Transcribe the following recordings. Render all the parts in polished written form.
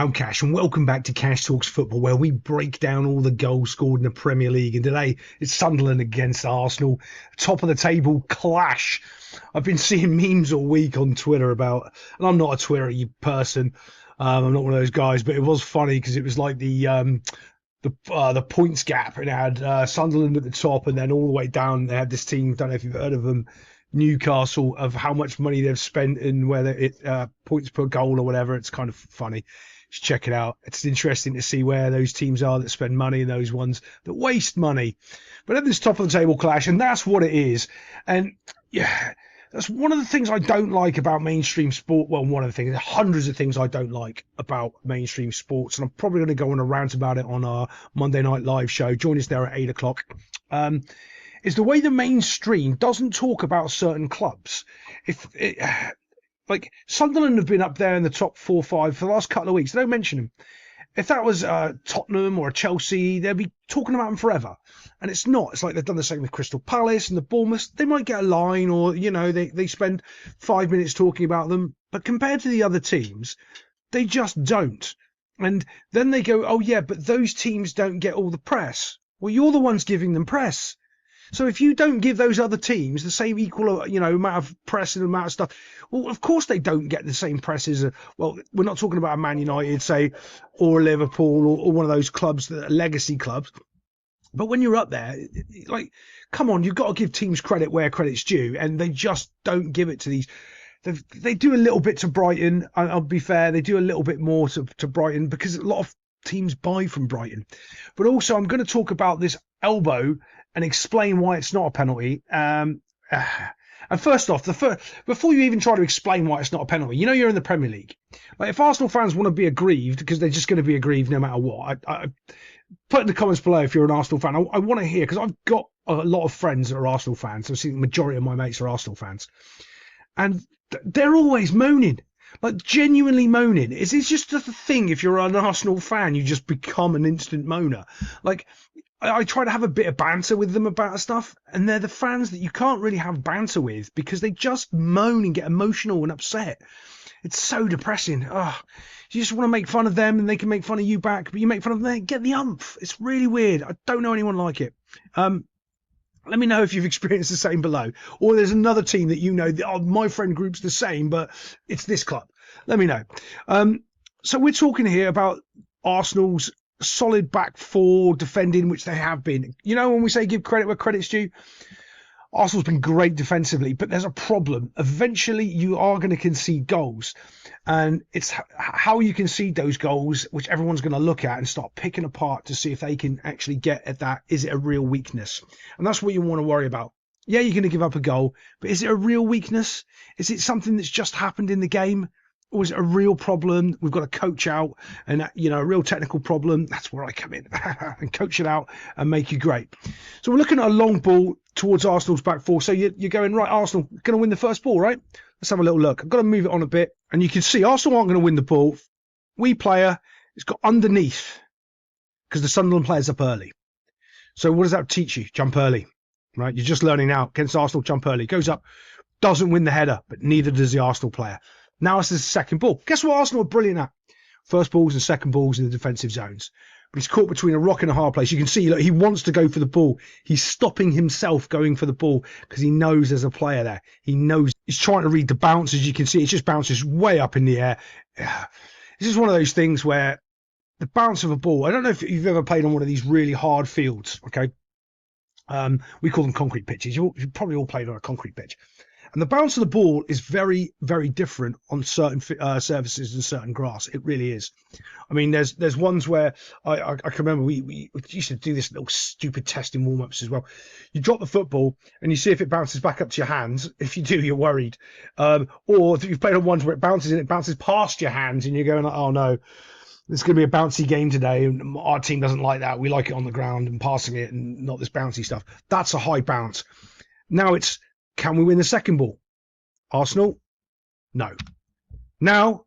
I'm Cash, and welcome back to Cash Talks Football, where we break down all the goals scored in the Premier League. And today it's Sunderland against Arsenal, top of the table clash. I've been seeing memes all week on Twitter about, and I'm not a Twitter person, I'm not one of those guys, but it was funny because it was like the points gap. It had Sunderland at the top, and then all the way down they had this team. Don't know if you've heard of them, Newcastle, of how much money they've spent and whether it points per goal or whatever. It's kind of funny. Just check it out. It's interesting to see where those teams are that spend money and those ones that waste money. But at this top of the table clash, and that's what it is. And yeah, that's one of the things I don't like about mainstream sport. Well, one of the things, there's hundreds of things I don't like about mainstream sports, and I'm probably going to go on a rant about it on our Monday Night Live show. Join us there at 8 o'clock. Is the way the mainstream doesn't talk about certain clubs. Like Sunderland have been up there in the top 4 or 5 for the last couple of weeks. They don't mention them. If that was Tottenham or a Chelsea, they'd be talking about them forever. And it's not. It's like they've done the same with Crystal Palace and the Bournemouth. They might get a line, or, you know, they spend 5 minutes talking about them. But compared to the other teams, they just don't. And then they go, oh, yeah, but those teams don't get all the press. Well, you're the ones giving them press. So if you don't give those other teams the same equal, you know, amount of press and amount of stuff, well, of course they don't get the same press as well, we're not talking about a Man United, say, or a Liverpool, or one of those clubs that are legacy clubs. But when you're up there, like, come on, you've got to give teams credit where credit's due, and they just don't give it to these. They do a little bit to Brighton. I'll be fair, they do a little bit more to Brighton because a lot of teams buy from Brighton. But also, I'm going to talk about this elbow and explain why it's not a penalty. And first off, before you even try to explain why it's not a penalty, you know you're in the Premier League. Like, if Arsenal fans want to be aggrieved, because they're just going to be aggrieved no matter what, I put in the comments below if you're an Arsenal fan. I want to hear, because I've got a lot of friends that are Arsenal fans. I see the majority of my mates are Arsenal fans. And they're always moaning. Like, genuinely moaning. It's just a thing. If you're an Arsenal fan, you just become an instant moaner. Like, I try to have a bit of banter with them about stuff, and they're the fans that you can't really have banter with because they just moan and get emotional and upset. It's so depressing. Oh, you just want to make fun of them, and they can make fun of you back, but you make fun of them, they get the umph. It's really weird. I don't know anyone like it. Let me know if you've experienced the same below, or there's another team that you know, oh, my friend group's the same, but it's this club. Let me know. So we're talking here about Arsenal's solid back four defending, which they have been. You know, when we say give credit where credit's due, Arsenal's been great defensively, but there's a problem. Eventually, you are going to concede goals, and it's how you concede those goals, which everyone's going to look at and start picking apart to see if they can actually get at that. Is it a real weakness? And that's what you want to worry about. Yeah, you're going to give up a goal, but is it a real weakness? Is it something that's just happened in the game? Or is it a real problem we've got to coach out, and, you know, a real technical problem? That's where I come in and coach it out and make you great. So we're looking at a long ball towards Arsenal's back four. So you're going, right, Arsenal going to win the first ball, right? Let's have a little look. I've got to move it on a bit. And you can see Arsenal aren't going to win the ball. We player, it's got underneath because the Sunderland player's up early. So what does that teach you? Jump early, right? You're just learning now. Against Arsenal, jump early. Goes up, doesn't win the header, but neither does the Arsenal player. Now it's the second ball. Guess what Arsenal are brilliant at? First balls and second balls in the defensive zones. But he's caught between a rock and a hard place. You can see, look, he wants to go for the ball. He's stopping himself going for the ball because he knows there's a player there. He knows he's trying to read the bounce. As you can see, it just bounces way up in the air. This is one of those things where the bounce of a ball, I don't know if you've ever played on one of these really hard fields, okay? We call them concrete pitches. You've probably all played on a concrete pitch. And the bounce of the ball is very, very different on certain surfaces and certain grass. It really is. I mean, there's ones where I can remember we used to do this little stupid test in warm-ups as well. You drop the football and you see if it bounces back up to your hands. If you do, you're worried. Or if you've played on ones where it bounces past your hands and you're going, oh no, it's going to be a bouncy game today. And our team doesn't like that. We like it on the ground and passing it and not this bouncy stuff. That's a high bounce. Now it's, can we win the second ball? Arsenal? No. Now,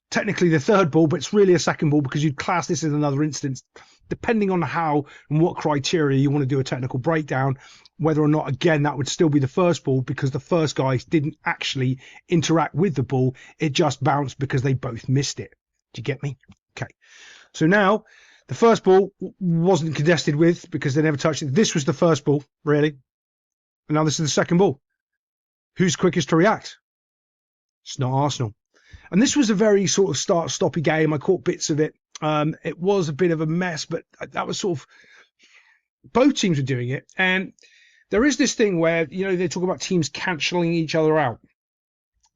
technically the third ball, but it's really a second ball because you'd class this as another instance, depending on how and what criteria you want to do a technical breakdown, whether or not, again, that would still be the first ball because the first guys didn't actually interact with the ball. It just bounced because they both missed it. Do you get me? Okay. So now the first ball wasn't contested with because they never touched it. This was the first ball, really. And now this is the second ball. Who's quickest to react? It's not Arsenal. And this was a very sort of start-stoppy game. I caught bits of it. It was a bit of a mess, but that was sort of... Both teams were doing it. And there is this thing where, they talk about teams cancelling each other out.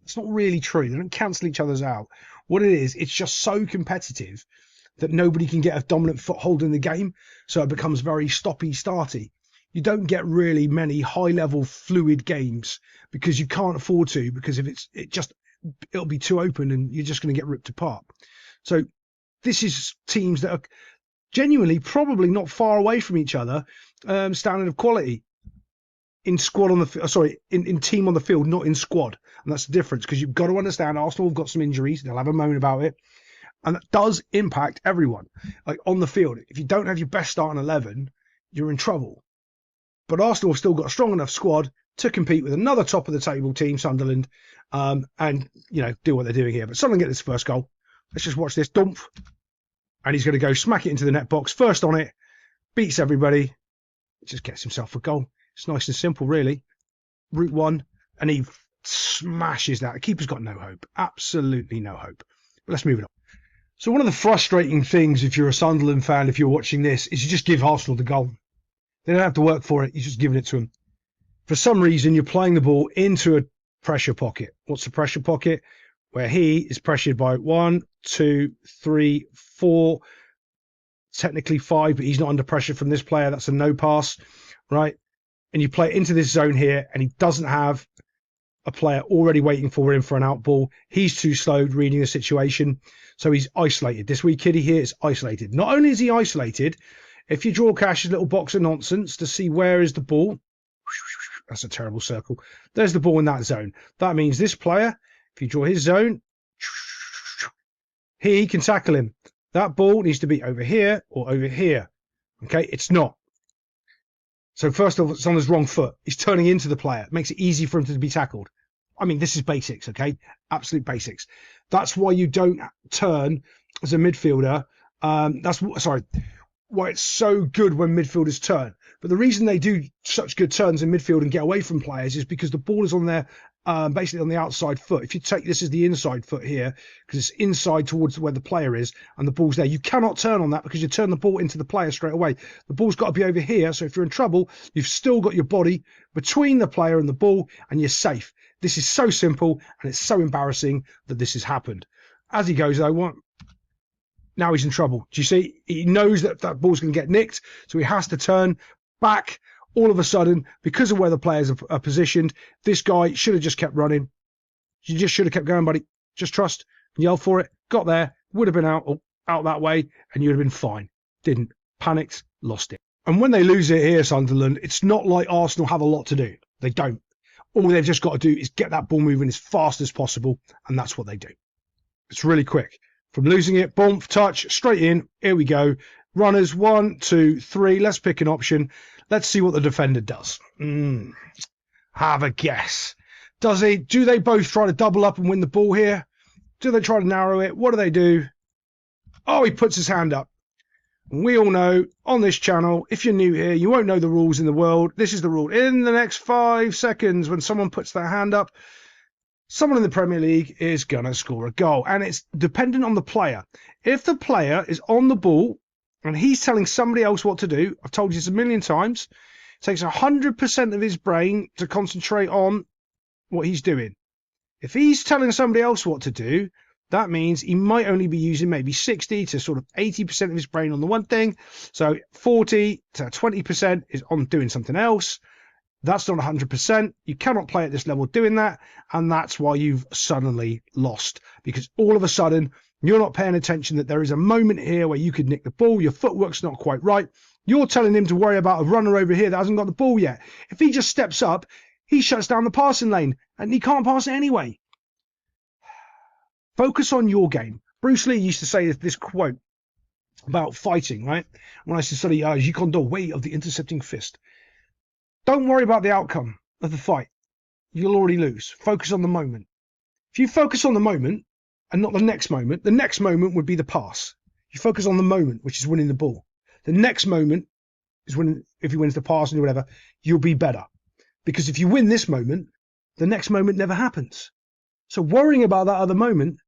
It's not really true. They don't cancel each other's out. What it is, it's just so competitive that nobody can get a dominant foothold in the game. So it becomes very stoppy-starty. You don't get really many high-level fluid games because you can't afford to, because if it'll be too open and you're just going to get ripped apart. So this is teams that are genuinely probably not far away from each other, standard of quality in squad on the in team on the field, not in squad. And that's the difference, because you've got to understand Arsenal have got some injuries. They'll have a moan about it, and that does impact everyone. Like on the field, if you don't have your best starting 11, you're in trouble. But Arsenal have still got a strong enough squad to compete with another top of the table team, Sunderland, and do what they're doing here. But Sunderland get this first goal. Let's just watch this dump, and he's going to go smack it into the net box. First on it, beats everybody, just gets himself a goal. It's nice and simple, really. Route one, and he smashes that. The keeper's got no hope, absolutely no hope. But let's move it on. So one of the frustrating things, if you're a Sunderland fan, if you're watching this, is you just give Arsenal the goal. They don't have to work for it. You're just giving it to them. For some reason, you're playing the ball into a pressure pocket. What's the pressure pocket? Where he is pressured by 1, 2, 3, 4, technically 5, but he's not under pressure from this player. That's a no pass, right? And you play it into this zone here, and he doesn't have a player already waiting for him for an out ball. He's too slow reading the situation, so he's isolated. This wee kiddie here is isolated. Not only is he isolated, if you draw Cash's little box of nonsense to see where is the ball, that's a terrible circle. There's the ball in that zone. That means this player, if you draw his zone, he can tackle him. That ball needs to be over here or over here. Okay, it's not. So first of all, it's on his wrong foot. He's turning into the player. It makes it easy for him to be tackled. I mean, this is basics, okay? Absolute basics. That's why you don't turn as a midfielder. Why it's so good when midfielders turn. But the reason they do such good turns in midfield and get away from players is because the ball is on their basically on the outside foot. If you take this as the inside foot here, because it's inside towards where the player is and the ball's there, you cannot turn on that because you turn the ball into the player straight away. The ball's got to be over here, so if you're in trouble, you've still got your body between the player and the ball and you're safe. This is so simple, and it's so embarrassing that this has happened. As he goes though, now he's in trouble. Do you see? He knows that that ball's going to get nicked, so he has to turn back. All of a sudden, because of where the players are positioned, this guy should have just kept running. You just should have kept going, buddy. Just trust. Yell for it. Got there. Would have been out that way, and you'd have been fine. Didn't. Panicked. Lost it. And when they lose it here, Sunderland, it's not like Arsenal have a lot to do. They don't. All they've just got to do is get that ball moving as fast as possible, and that's what they do. It's really quick. From losing it, bump, touch, straight in. Here we go. Runners, 1, 2, 3. Let's pick an option. Let's see what the defender does. Have a guess. Does he? Do they both try to double up and win the ball here? Do they try to narrow it? What do they do? Oh, he puts his hand up. We all know on this channel, if you're new here, you won't know the rules in the world. This is the rule. In the next 5 seconds, when someone puts their hand up, someone in the Premier League is going to score a goal. And it's dependent on the player. If the player is on the ball and he's telling somebody else what to do, I've told you this a million times, it takes 100% of his brain to concentrate on what he's doing. If he's telling somebody else what to do, that means he might only be using maybe 60 to sort of 80% of his brain on the one thing. So 40 to 20% is on doing something else. That's not 100%. You cannot play at this level doing that. And that's why you've suddenly lost. Because all of a sudden, you're not paying attention that there is a moment here where you could nick the ball. Your footwork's not quite right. You're telling him to worry about a runner over here that hasn't got the ball yet. If he just steps up, he shuts down the passing lane and he can't pass it anyway. Focus on your game. Bruce Lee used to say this quote about fighting, right? When I used to study Jeet Kune Do, way of the intercepting fist. Don't worry about the outcome of the fight. You'll already lose. Focus on the moment. If you focus on the moment and not the next moment would be the pass. You focus on the moment, which is winning the ball. The next moment is when, if he wins the pass and whatever, you'll be better. Because if you win this moment, the next moment never happens. So worrying about that other moment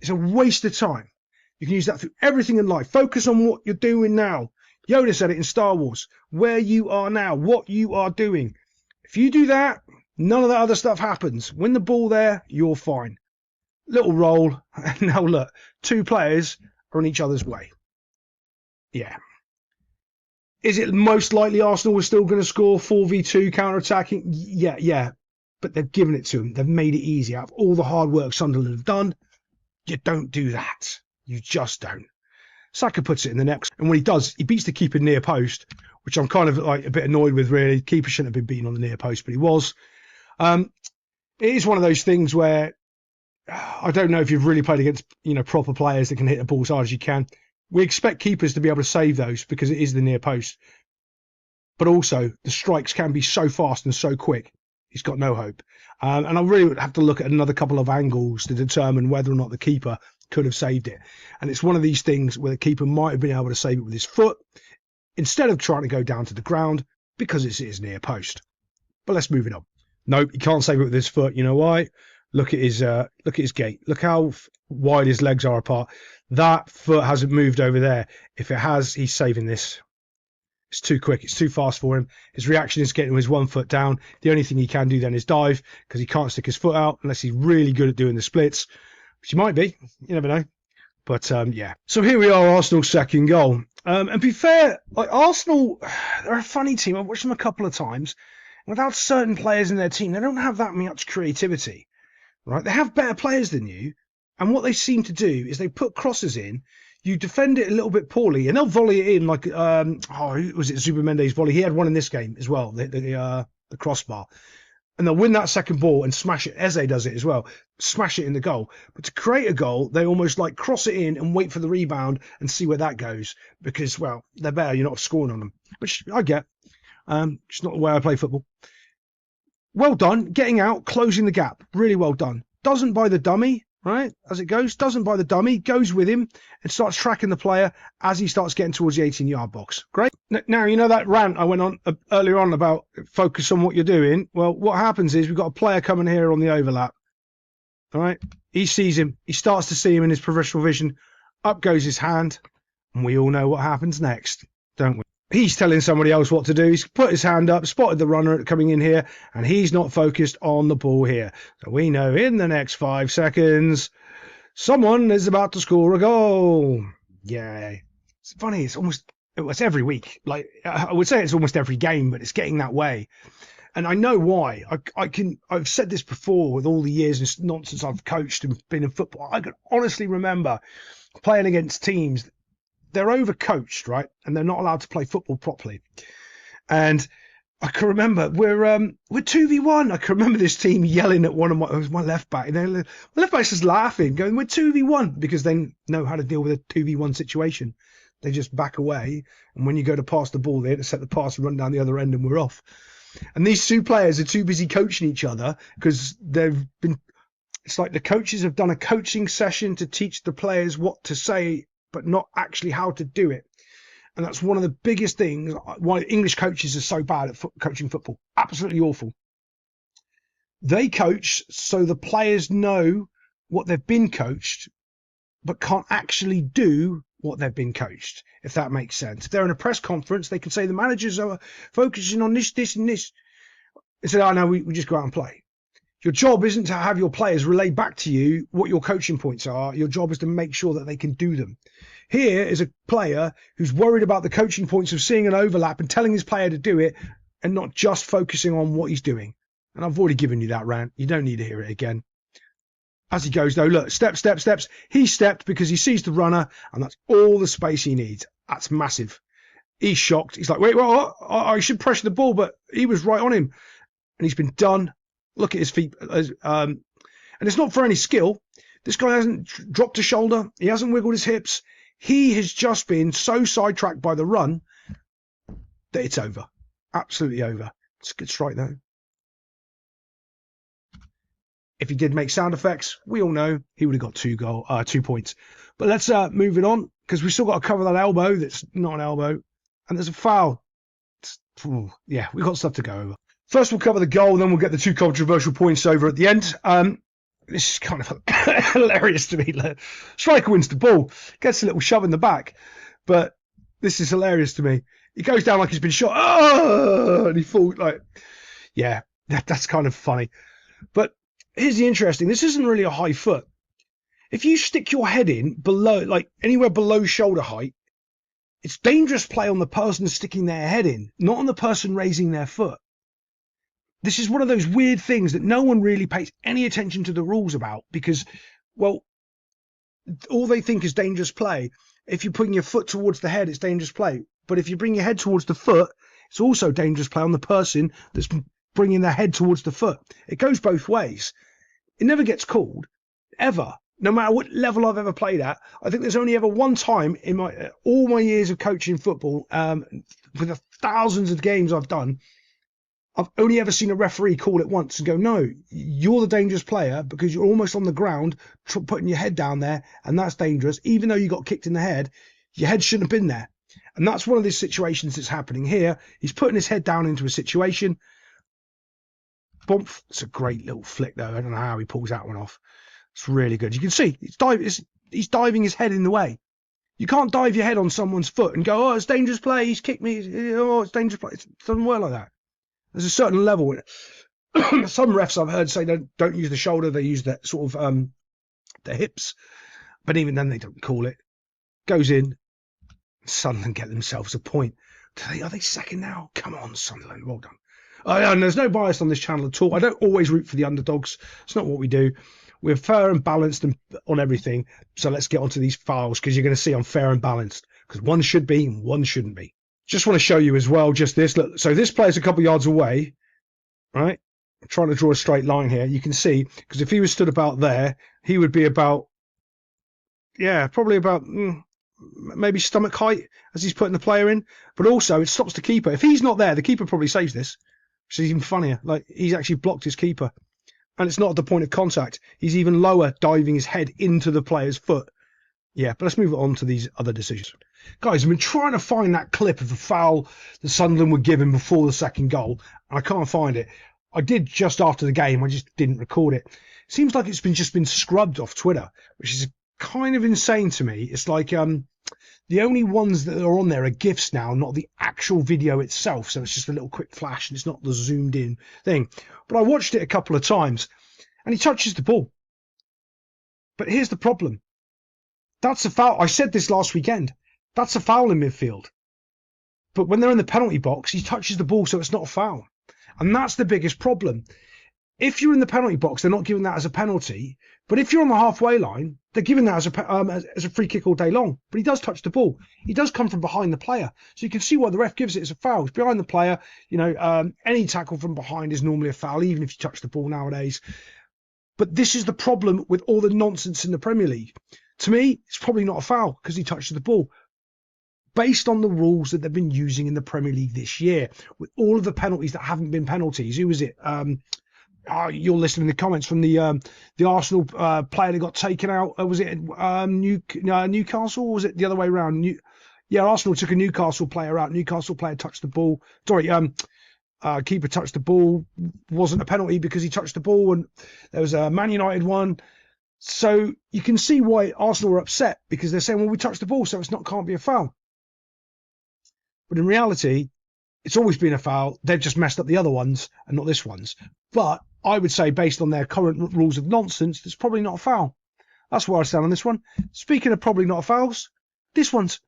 is a waste of time. You can use that through everything in life. Focus on what you're doing now. Yoda said it in Star Wars. Where you are now, what you are doing. If you do that, none of that other stuff happens. Win the ball there, you're fine. Little roll. And now look, 2 players are on each other's way. Yeah. Is it most likely Arsenal was still going to score 4v2 counter-attacking? Yeah. But they've given it to them. They've made it easy. Out of all the hard work Sunderland have done, you don't do that. You just don't. Saka puts it in the net, and when he does, he beats the keeper near post, which I'm kind of like a bit annoyed with, really. The keeper shouldn't have been beaten on the near post, but he was. It is one of those things where I don't know if you've really played against, proper players that can hit the ball as hard as you can. We expect keepers to be able to save those because it is the near post. But also, the strikes can be so fast and so quick. He's got no hope. And I really would have to look at another couple of angles to determine whether or not the keeper could have saved it. And it's one of these things where the keeper might have been able to save it with his foot instead of trying to go down to the ground because it's his near post. But let's move it on. Nope, he can't save it with his foot. You know why? Look at his gait. Look how wide his legs are apart. That foot hasn't moved over there. If it has, he's saving this. It's too quick. It's too fast for him. His reaction is getting his 1 foot down. The only thing he can do then is dive because he can't stick his foot out unless he's really good at doing the splits, which he might be. You never know. But, yeah. So here we are, Arsenal's second goal. And to be fair, like Arsenal, they're a funny team. I've watched them a couple of times. Without certain players in their team, they don't have that much creativity. Right? They have better players than you. And what they seem to do is they put crosses in. You defend it a little bit poorly, and they'll volley it in like, was it Zubimendi's volley? He had one in this game as well, the crossbar. And they'll win that second ball and smash it. Eze does it as well. Smash it in the goal. But to create a goal, they almost like cross it in and wait for the rebound and see where that goes. Because, well, they're better. You're not scoring on them. Which I get. It's not the way I play football. Well done. Getting out, closing the gap. Really well done. Doesn't buy the dummy, right? As it goes. Doesn't buy the dummy. Goes with him and starts tracking the player as he starts getting towards the 18-yard box. Great. Now, you know that rant I went on earlier on about focus on what you're doing? Well, what happens is we've got a player coming here on the overlap. All right? He sees him. He starts to see him in his peripheral vision. Up goes his hand. And we all know what happens next, don't we? He's telling somebody else what to do. He's put his hand up, spotted the runner coming in here, and he's not focused on the ball here. So we know in the next 5 seconds, someone is about to score a goal. Yeah. It's funny. It's every week. Like, I would say it's almost every game, but it's getting that way. And I know why. I've said this before with all the years and nonsense I've coached and been in football. I can honestly remember playing against teams. They're overcoached, right? And they're not allowed to play football properly. And I can remember we're 2v1. I can remember this team yelling at one of my left back. And my left back's just laughing, going, we're 2v1, because they know how to deal with a 2v1 situation. They just back away. And when you go to pass the ball, they intercept the pass and run down the other end and we're off. And these 2 players are too busy coaching each other because it's like the coaches have done a coaching session to teach the players what to say, but not actually how to do it. And that's one of the biggest things why English coaches are so bad at coaching football. Absolutely awful. They coach so the players know what they've been coached, but can't actually do what they've been coached, if that makes sense. If they're in a press conference, they can say the managers are focusing on this, and this. They say, oh, no, we just go out and play. Your job isn't to have your players relay back to you what your coaching points are. Your job is to make sure that they can do them. Here is a player who's worried about the coaching points of seeing an overlap and telling his player to do it and not just focusing on what he's doing. And I've already given you that rant. You don't need to hear it again. As he goes, though, look, steps. He stepped because he sees the runner, and that's all the space he needs. That's massive. He's shocked. He's like, wait, what? I should pressure the ball, but he was right on him. And he's been done. Look at his feet. And it's not for any skill. This guy hasn't dropped a shoulder. He hasn't wiggled his hips. He has just been so sidetracked by the run that it's over. Absolutely over. It's a good strike, though. If he did make sound effects, we all know he would have got 2 points. But let's move it on. because we still got to cover that elbow that's not an elbow, and there's a foul. Yeah, we've got stuff to go over. First, we'll cover the goal, and then we'll get the 2 controversial points over at the end. This is kind of hilarious to me. Striker wins the ball, gets a little shove in the back, but this is hilarious to me. He goes down like he's been shot, and he falls like, yeah, that's kind of funny. But here's the interesting, this isn't really a high foot. If you stick your head in below, like anywhere below shoulder height, it's dangerous play on the person sticking their head in, not on the person raising their foot. This is one of those weird things that no one really pays any attention to the rules about because, well, all they think is dangerous play. If you're putting your foot towards the head, it's dangerous play. But if you bring your head towards the foot, it's also dangerous play on the person that's bringing their head towards the foot. It goes both ways. It never gets called, ever. No matter what level I've ever played at. I think there's only ever one time in all my years of coaching football, with the thousands of games I've done, I've only ever seen a referee call it once and go, no, you're the dangerous player because you're almost on the ground putting your head down there, and that's dangerous. Even though you got kicked in the head, your head shouldn't have been there. And that's one of these situations that's happening here. He's putting his head down into a situation. Bump. It's a great little flick, though. I don't know how he pulls that one off. It's really good. You can see he's diving his head in the way. You can't dive your head on someone's foot and go, oh, it's dangerous play. He's kicked me. Oh, it's dangerous play. It doesn't work like that. There's a certain level. Some refs I've heard say don't use the shoulder. They use that sort of the hips. But even then, they don't call it. Goes in. Sunderland get themselves a point. Are they second now? Come on, Sunderland. Well done. And there's no bias on this channel at all. I don't always root for the underdogs. It's not what we do. We're fair and balanced on everything. So let's get onto these files because you're going to see I'm fair and balanced because one should be and one shouldn't be. Just want to show you as well, just this. Look, so this player's a couple of yards away, right? I'm trying to draw a straight line here. You can see, because if he was stood about there, he would be about, yeah, probably about maybe stomach height as he's putting the player in. But also, it stops the keeper. If he's not there, the keeper probably saves this, which is even funnier. Like, he's actually blocked his keeper. And it's not at the point of contact. He's even lower, diving his head into the player's foot. Yeah, but let's move on to these other decisions. Guys, I've been trying to find that clip of the foul that Sunderland were given before the second goal, and I can't find it. I did just after the game, I just didn't record it. Seems like it's just been scrubbed off Twitter, which is kind of insane to me. It's like the only ones that are on there are GIFs now, not the actual video itself, so it's just a little quick flash, and it's not the zoomed in thing. But I watched it a couple of times, and he touches the ball. But here's the problem. That's a foul. I said this last weekend. That's a foul in midfield. But when they're in the penalty box, he touches the ball, so it's not a foul. And that's the biggest problem. If you're in the penalty box, they're not giving that as a penalty. But if you're on the halfway line, they're giving that as a free kick all day long. But he does touch the ball. He does come from behind the player. So you can see why the ref gives it as a foul. It's behind the player. You know, any tackle from behind is normally a foul, even if you touch the ball nowadays. But this is the problem with all the nonsense in the Premier League. To me, it's probably not a foul because he touches the ball. Based on the rules that they've been using in the Premier League this year, with all of the penalties that haven't been penalties. Who was it? You'll listen in the comments from the Arsenal player that got taken out. Was it Newcastle, or was it the other way around? Arsenal took a Newcastle player out. Newcastle player touched the ball. Sorry, keeper touched the ball. Wasn't a penalty because he touched the ball, and there was a Man United one. So you can see why Arsenal were upset, because they're saying, well, we touched the ball, so can't be a foul. But in reality, it's always been a foul. They've just messed up the other ones and not this one's. But I would say, based on their current rules of nonsense, it's probably not a foul. That's where I stand on this one. Speaking of probably not a fouls, this one's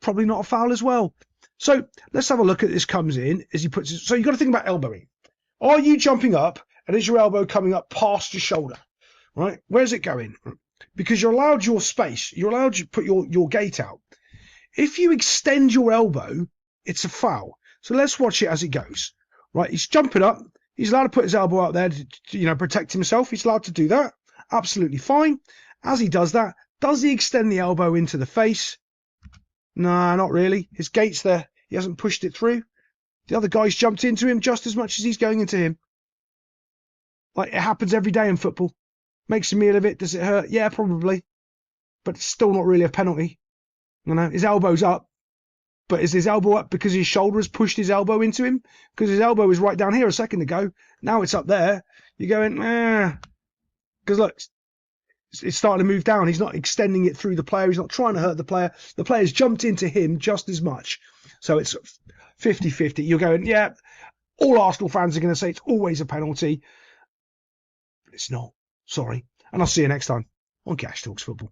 probably not a foul as well. So let's have a look at this. Comes in as he puts it. So you've got to think about elbowing. Are you jumping up and is your elbow coming up past your shoulder? Right? Where's it going? Because you're allowed your space. You're allowed to put your gate out. If you extend your elbow, it's a foul. So let's watch it as it goes. Right? He's jumping up. He's allowed to put his elbow out there to, protect himself. He's allowed to do that. Absolutely fine. As he does that, does he extend the elbow into the face? No, not really. His gate's there. He hasn't pushed it through. The other guy's jumped into him just as much as he's going into him. Like, it happens every day in football. Makes a meal of it. Does it hurt? Yeah, probably. But it's still not really a penalty. You know, his elbow's up, but is his elbow up because his shoulder has pushed his elbow into him? Because his elbow was right down here a second ago. Now it's up there. You're going, because look, it's starting to move down. He's not extending it through the player. He's not trying to hurt the player. The player's jumped into him just as much. So it's 50-50. You're going, yeah, all Arsenal fans are going to say it's always a penalty. But it's not. Sorry. And I'll see you next time on Cash Talks Football.